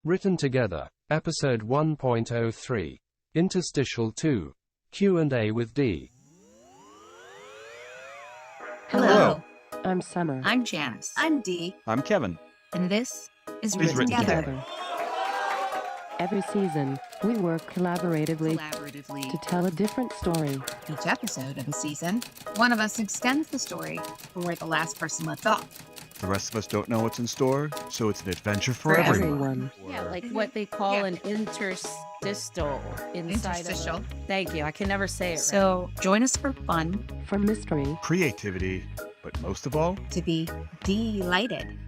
Written together, episode 1.03, Interstitial 2, Q&A with D. Hello. I'm Summer. I'm Janice. I'm Dee. I'm Keaven. And this is Written Written Together. Together. Every season, we work collaboratively to tell a different story. Each episode of a season, one of us extends the story from where the last person left off. The rest of us don't know what's in store, so it's an adventure for everyone. Yeah, like what they call an interstitial inside Interstitial. of Thank you. I can never say it right. So join us for fun, For mystery, Creativity, but most of all, to be delighted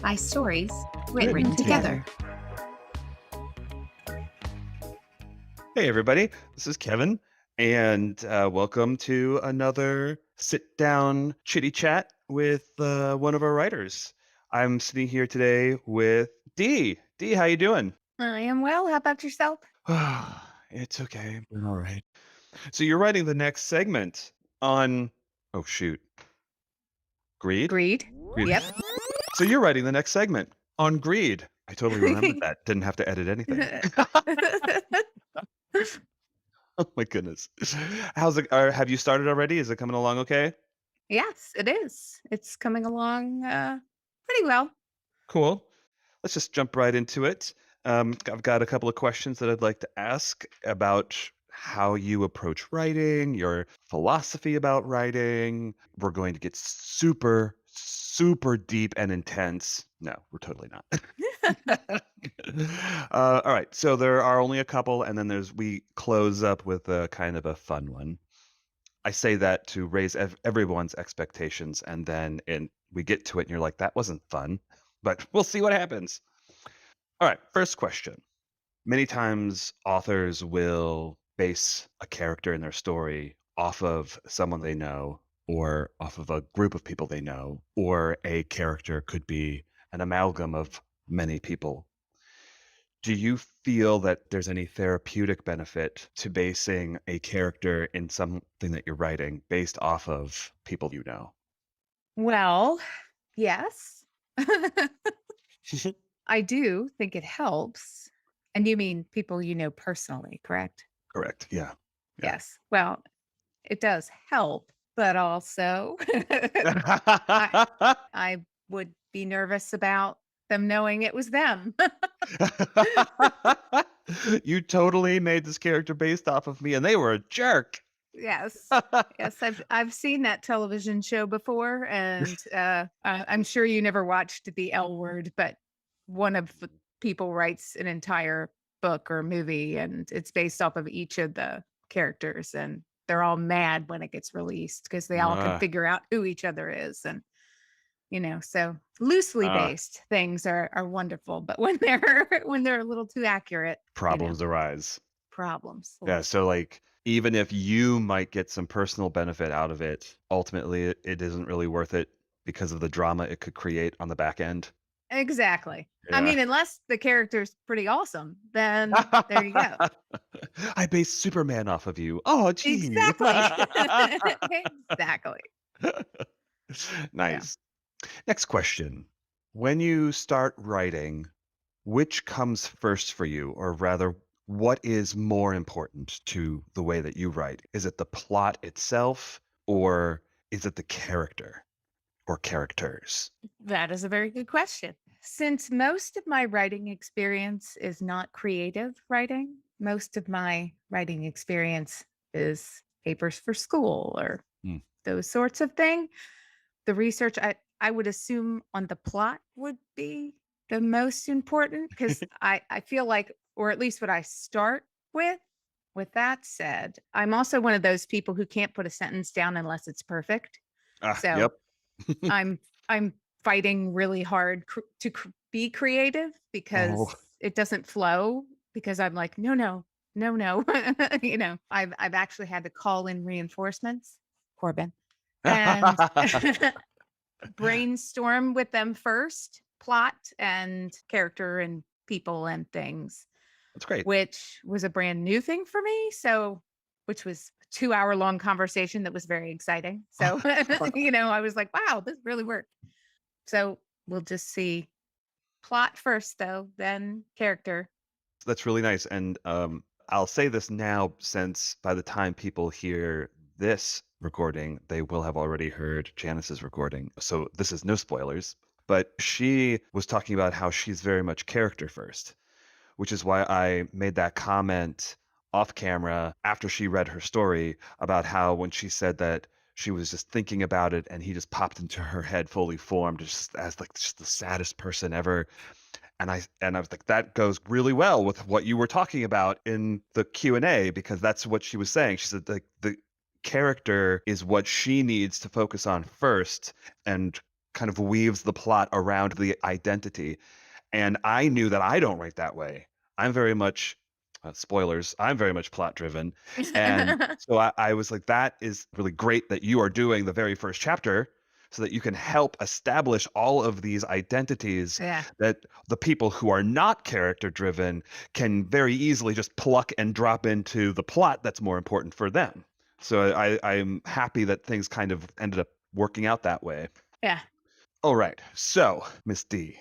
by stories written Written together. hey everybody, this is Keaven, and welcome to another sit-down chitty chat with one of our writers. I'm sitting here today with Dee. Dee, how you doing? I am well. How about yourself? It's okay. We're all right. So you're writing the next segment on, oh shoot, greed? Greed. Greed. Yep. So you're writing the next segment on greed. I totally remembered that. Didn't have to edit anything. Oh my goodness. How's it? Have you started already? Is it coming along okay? Yes, it is. It's coming along pretty well. Cool. Let's just jump right into it. I've got a couple of questions that I'd like to ask about how you approach writing, your philosophy about writing. We're going to get super, super deep and intense. No, we're totally not. All right. So there are only a couple, and then we close up with a kind of a fun one. I say that to raise everyone's expectations, and then we get to it, and you're like, that wasn't fun, but we'll see what happens. All right. First question. Many times authors will base a character in their story off of someone they know, or off of a group of people they know, or a character could be an amalgam of many people. Do you feel that there's any therapeutic benefit to basing a character in something that you're writing based off of people you know? Well, yes. I do think it helps. And you mean people you know personally, correct? Correct. Yeah. Yeah. Yes. Well, it does help, but also I would be nervous about them knowing it was them. You totally made this character based off of me, and they were a jerk. Yes. Yes, I've seen that television show before, and I'm sure you never watched The L Word, but one of the people writes an entire book or movie, and it's based off of each of the characters, and they're all mad when it gets released because they all can figure out who each other is, and so loosely based things are wonderful, but when they're a little too accurate, Problems arise. problems. Yeah. So, like, even if you might get some personal benefit out of it, ultimately it isn't really worth it because of the drama it could create on the back end. Exactly. I Yeah. mean, unless the character's pretty awesome, then there you go. I based Superman off of you. Oh, gee. Exactly. Exactly. Nice. Next question. When you start writing, which comes first for you, or rather, what is more important to the way that you write? Is it the plot itself, or is it the character or characters? That is a very good question. Since most of my writing experience is not creative writing, most of my writing experience is papers for school or Hmm. those sorts of things. The research I would assume on the plot would be the most important because I feel like, or at least what I start with. With that said, I'm also one of those people who can't put a sentence down unless it's perfect. So Yep. I'm fighting really hard to be creative because Oh. it doesn't flow because I'm like, no. I've actually had to call in reinforcements, Corbin, and brainstorm with them first, plot and character and people and things, That's great. which was a brand new thing for me. So, which was a 2-hour long conversation that was very exciting. So, I was like, wow, this really worked. So we'll just see Plot first, though, then character. That's really nice. And I'll say this now, since by the time people hear this recording, they will have already heard Janice's recording. So this is no spoilers. But she was talking about how she's very much character first, which is why I made that comment off camera after she read her story about how when she said that she was just thinking about it and he just popped into her head fully formed just as like just the saddest person ever. And I was like, that goes really well with what you were talking about in the Q&A, because that's what she was saying. She said the character is what she needs to focus on first and kind of weaves the plot around the identity. And I knew that I don't write that way. I'm very much spoilers. I'm very much plot driven. And so I was like, that is really great that you are doing the very first chapter so that you can help establish all of these identities Yeah. that the people who are not character driven can very easily just pluck and drop into the plot that's more important for them. So I'm happy that things kind of ended up working out that way. Yeah. All right. So, Miss D,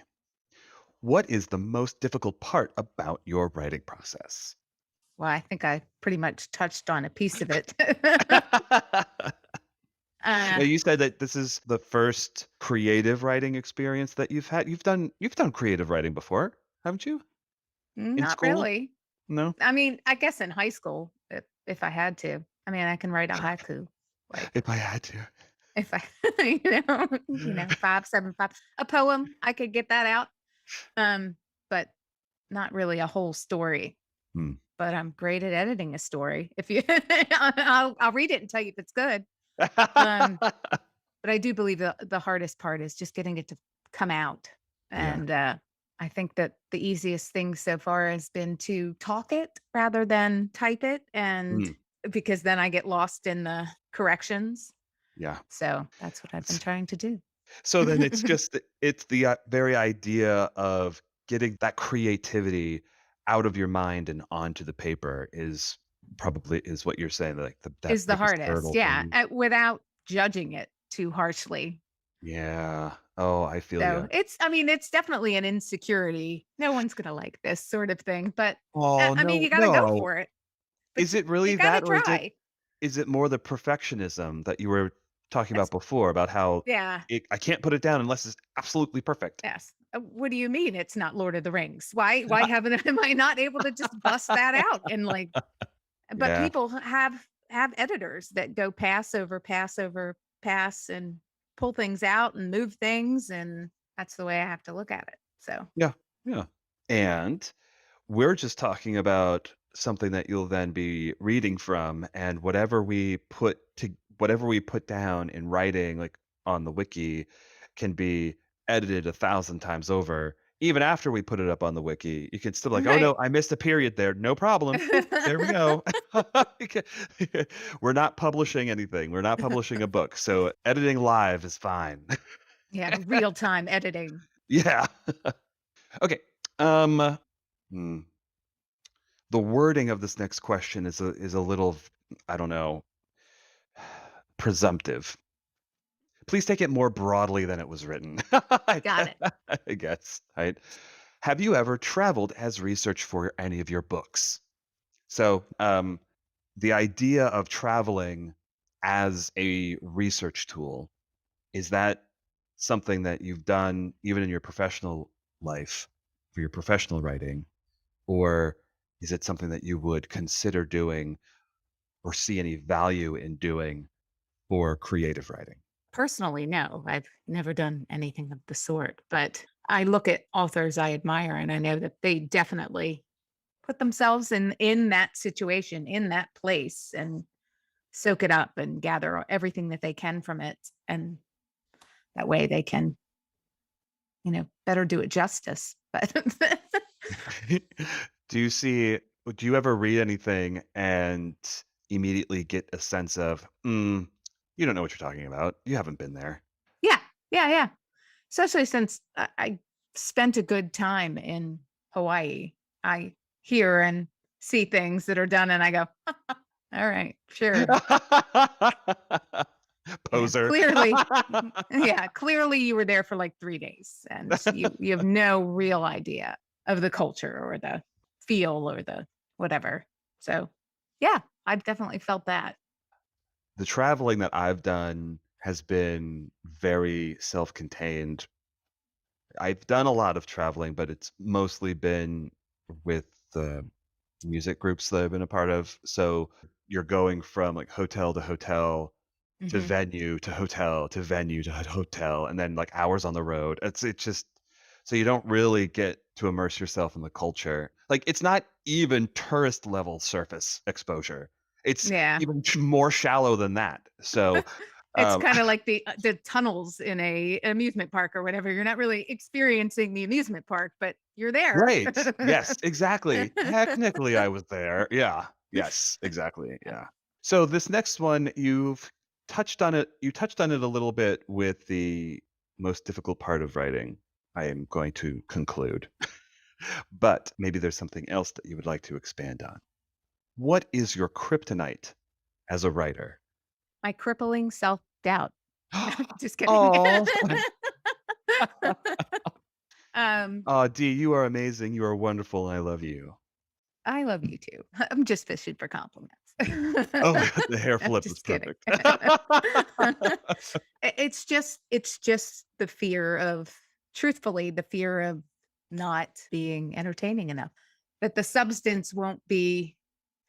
what is the most difficult part about your writing process? Well, I think I pretty much touched on a piece of it. Now, you said that this is the first creative writing experience that you've had. You've done creative writing before, haven't you? In Not school? really. No? I mean, I guess in high school, if I had to. I mean, I can write a haiku, like If I had to. if I, you know, 575, a poem. I could get that out. But not really a whole story. Hmm. But I'm great at editing a story. If you, I'll read it and tell you if it's good. But I do believe the hardest part is just getting it to come out. Yeah. And I think that the easiest thing so far has been to talk it rather than type it. And Mm, because then I get lost in the corrections. yeah. So that's what I've been trying to do. So then it's the very idea of getting that creativity out of your mind and onto the paper is what you're saying, like that Is the biggest hardest. hurdle for Yeah. you. Without judging it too harshly. Yeah. Oh, I feel So you. I mean, it's definitely an insecurity. No one's going to like this sort of thing, but Oh, I mean, no, you got to go no. for it, but Is it you really got to that, or try. is it more the perfectionism that you were talking about That's, before, about how yeah. I can't put it down unless it's absolutely perfect? Yes. What do you mean it's not Lord of the Rings? Why haven't am I not able to just bust that out and like but Yeah. people have editors that go pass and pull things out and move things and that's the way I have to look at it. So, Yeah. Yeah. And we're just talking about something that you'll then be reading from, and whatever we put down in writing, like on the wiki, can be edited 1,000 times over. Even after we put it up on the wiki, you can still be like, oh right. no, I missed a period there. No problem. Boop, there we go. We're not publishing anything. We're not publishing a book. So editing live is fine. Yeah, real time editing. Yeah. Okay. Um, hmm. The wording of this next question is a little, I don't know, presumptive. Please take it more broadly than it was written. Got it. I guess, right? Have you ever traveled as research for any of your books? So, the idea of traveling as a research tool, is that something that you've done even in your professional life for your professional writing, or is it something that you would consider doing or see any value in doing for creative writing? Personally, no, I've never done anything of the sort, but I look at authors I admire and I know that they definitely put themselves in that situation, in that place and soak it up and gather everything that they can from it and that way they can, better do it justice. But Do you see do you ever read anything and immediately get a sense of, you don't know what you're talking about. You haven't been there. yeah, yeah, yeah. Especially since I spent a good time in Hawaii. I hear and see things that are done and I go, all right, sure. Poser. Clearly, yeah, clearly you were there for like 3 days and you have no real idea of the culture or the feel or the whatever. So, yeah, I've definitely felt that. The traveling that I've done has been very self-contained. I've done a lot of traveling, but it's mostly been with the music groups that I've been a part of. So you're going from like hotel to hotel to Mhm. venue to hotel to venue to hotel, and then like hours on the road. It's just so you don't really get to immerse yourself in the culture. Like it's not even tourist level surface exposure. It's Yeah. even more shallow than that. So It's um, kind of like the tunnels in a amusement park or whatever. You're not really experiencing the amusement park, but you're there. right. Yes, exactly. Technically, I was there. Yeah. Yes, exactly. Yeah. So this next one, you've touched on it. You touched on it a little bit with the most difficult part of writing. I am going to conclude, but maybe there's something else that you would like to expand on. What is your kryptonite as a writer? My crippling self-doubt. Just kidding. Oh, um, oh, Dee, you are amazing. You are wonderful. I love you. I love you too. I'm just fishing for compliments. Oh, the hair I'm flip was just kidding. perfect. It's just the fear of, truthfully, the fear of not being entertaining enough, that the substance won't be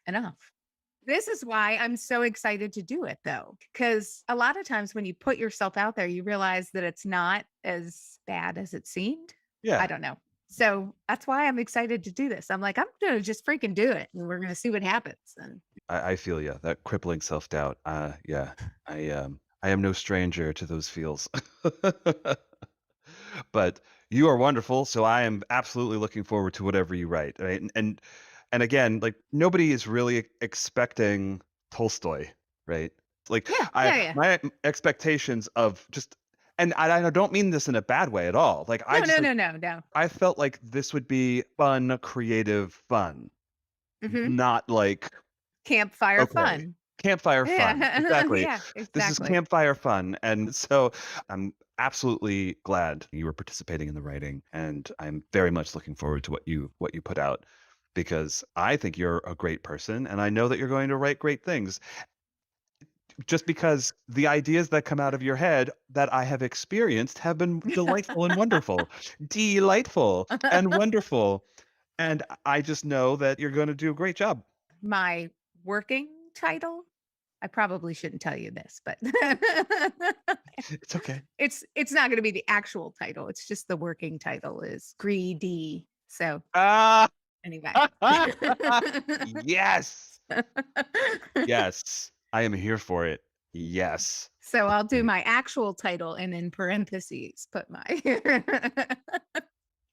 enough. This is why I'm so excited to do it though, because a lot of times when you put yourself out there, you realize that it's not as bad as it seemed. I Yeah. don't know. So that's why I'm excited to do this. I'm like, I'm going to just freaking do it and we're going to see what happens. And I feel you. That crippling self-doubt. Yeah. I am no stranger to those feels. But you are wonderful, so I am absolutely looking forward to whatever you write. Right? And again, like nobody is really expecting Tolstoy, right? Like yeah, I yeah, yeah. my expectations of just and I don't mean this in a bad way at all. Like I No, just no, like no, no, no. I felt like this would be fun, creative fun, Hmm. not like Campfire okay. fun. Campfire fun. Yeah, Exactly. yeah, This is exactly. campfire fun. And so I'm absolutely glad you were participating in the writing, and I'm very much looking forward to what you put out because I think you're a great person and I know that you're going to write great things just because the ideas that come out of your head that I have experienced have been delightful and wonderful. Delightful and wonderful. And I just know that you're going to do a great job. My working title, I probably shouldn't tell you this, but It's okay. it's not going to be the actual title. It's just the working title is Greedy. So Ah. anyway. Yes. Yes. I am here for it. Yes. So That's I'll do great. my actual title and in parentheses put my put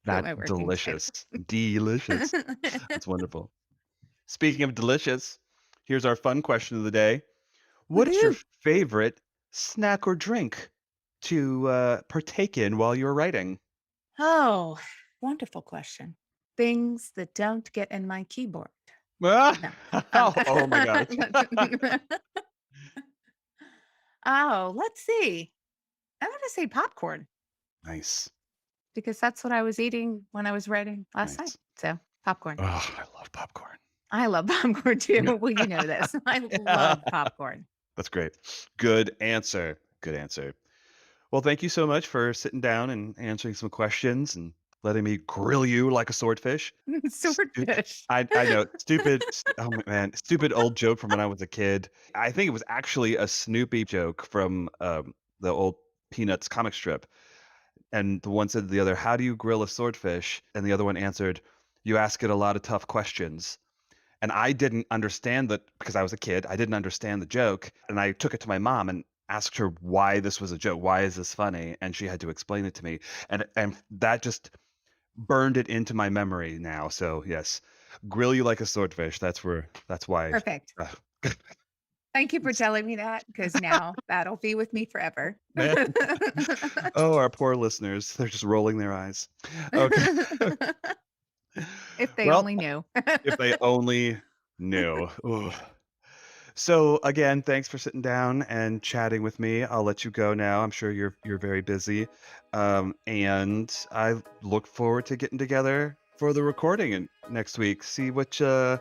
That my working delicious. title. Delicious. That's wonderful. Speaking of delicious, here's our fun question of the day. What is your Woohoo. favorite snack or drink to partake in while you're writing? Oh, wonderful question. Things that don't get in my keyboard. Ah! No. Oh my gosh. Oh, let's see. I'm gonna say popcorn Nice. because that's what I was eating when I was writing last night. Nice. So popcorn. Oh, I love popcorn. I love popcorn too. Well, you know this. I Yeah. love popcorn. That's great. Good answer. Good answer. Well, thank you so much for sitting down and answering some questions and letting me grill you like a swordfish. Stu- Swordfish. I know, stupid. Oh man, stupid old joke from when I was a kid. I think it was actually a Snoopy joke from the old Peanuts comic strip. And the one said to the other, "How do you grill a swordfish?" And the other one answered, "You ask it a lot of tough questions." And I didn't understand that because I was a kid. I didn't understand the joke, and I took it to my mom and asked her why this was a joke. Why is this funny? And she had to explain it to me, and that just burned it into my memory now. So yes, grill you like a swordfish. That's why. Perfect. uh, Thank you for telling me that because now that'll be with me forever. man. Oh, our poor listeners. They're just rolling their eyes. Okay. If they Well, only knew. if they only knew. Ooh. So again, thanks for sitting down and chatting with me. I'll let you go now. I'm sure you're very busy, and I look forward to getting together for the recording and next week. See what you're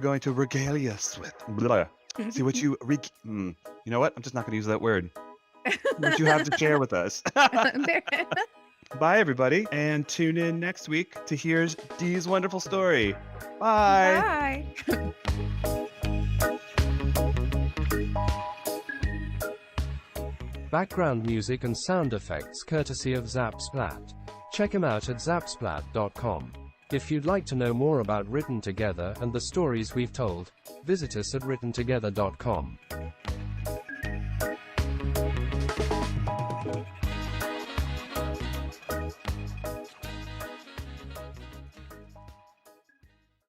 going to regale us with. Blah. See what you you know what? I'm just not going to use that word. What you have to share with us. Bye, everybody, and tune in next week to hear Dee's wonderful story. Bye. Bye. Background music and sound effects courtesy of Zapsplat. Check him out at zapsplat.com. If you'd like to know more about Written Together and the stories we've told, visit us at writtentogether.com.